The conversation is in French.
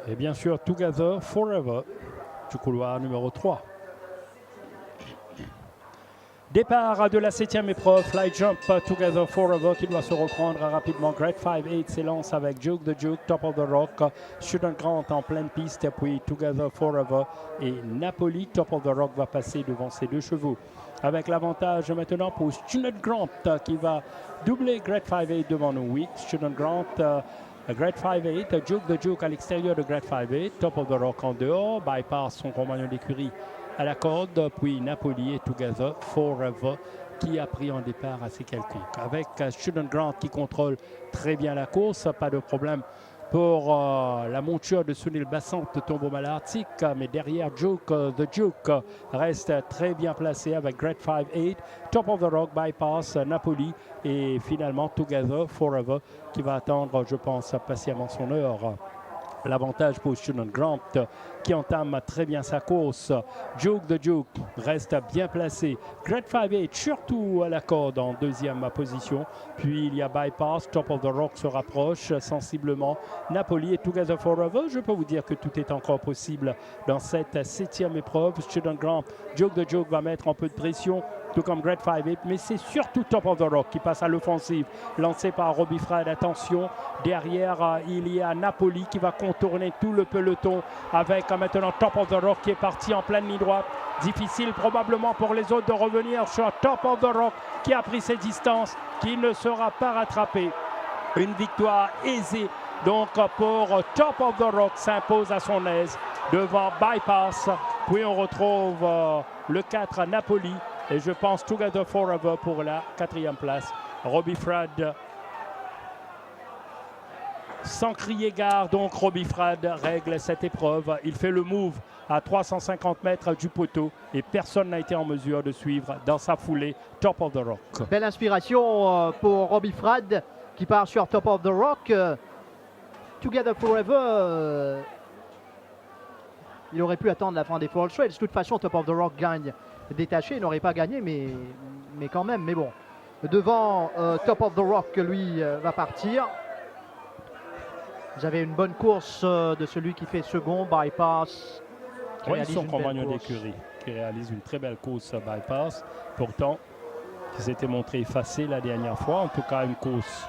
Et bien sûr, Together Forever du couloir numéro 3. Départ de la 7e épreuve, Fly Jump Together Forever qui doit se reprendre rapidement. Great 5-8 s'élance avec Juke the Juke, Top of the Rock, Student Grant en pleine piste, puis Together Forever et Napoli. Top of the Rock va passer devant ces deux chevaux. Avec l'avantage maintenant pour Student Grant qui va doubler Great 5-8 devant nous. Oui, Student Grant, Great 5-8, Juke the Juke à l'extérieur de Great 5-8, Top of the Rock en dehors, bypass son compagnon d'écurie à la corde, puis Napoli et Together Forever qui a pris en départ assez quelconque. Avec Student Grant qui contrôle très bien la course, pas de problème pour la monture de Sunil Bassant de Tombeau Malartic, mais derrière Juke, The Juke reste très bien placé avec Great 5-8, Top of the Rock, Bypass, Napoli et finalement Together Forever qui va attendre, je pense, patiemment son heure. L'avantage pour Student Grant qui entame très bien sa course. Juke the Juke reste bien placé. Great 5-8 surtout à la corde en deuxième position. Puis il y a Bypass, Top of the Rock se rapproche sensiblement. Napoli et Together Forever. Je peux vous dire que tout est encore possible dans cette 7e épreuve. Student Grant, Juke the Juke va mettre un peu de pression, tout comme Great 5-8, mais c'est surtout Top of the Rock qui passe à l'offensive, lancé par Robbie Frade. Attention, derrière il y a Napoli qui va contourner tout le peloton avec maintenant Top of the Rock qui est parti en pleine ligne droite. Difficile probablement pour les autres de revenir sur Top of the Rock qui a pris ses distances, qui ne sera pas rattrapé. Une victoire aisée donc pour Top of the Rock s'impose à son aise devant Bypass. Puis on retrouve le 4 Napoli. Et je pense Together Forever pour la 4e place. Robbie Frade, sans crier gare, donc Robbie Frade règle cette épreuve. Il fait le move à 350 mètres du poteau et personne n'a été en mesure de suivre dans sa foulée Top of the Rock. Belle inspiration pour Robbie Frade qui part sur Top of the Rock. Together Forever, il aurait pu attendre la fin des Fall Trails. De toute façon, Top of the Rock gagne détaché, il n'aurait pas gagné, mais quand même. Mais bon, devant Top of the Rock, lui va partir. Vous avez une bonne course de celui qui fait second, Bypass. Oui, son compagnon d'écurie qui réalise une très belle course Bypass. Pourtant, qui s'était montré effacé la dernière fois. En tout cas, une course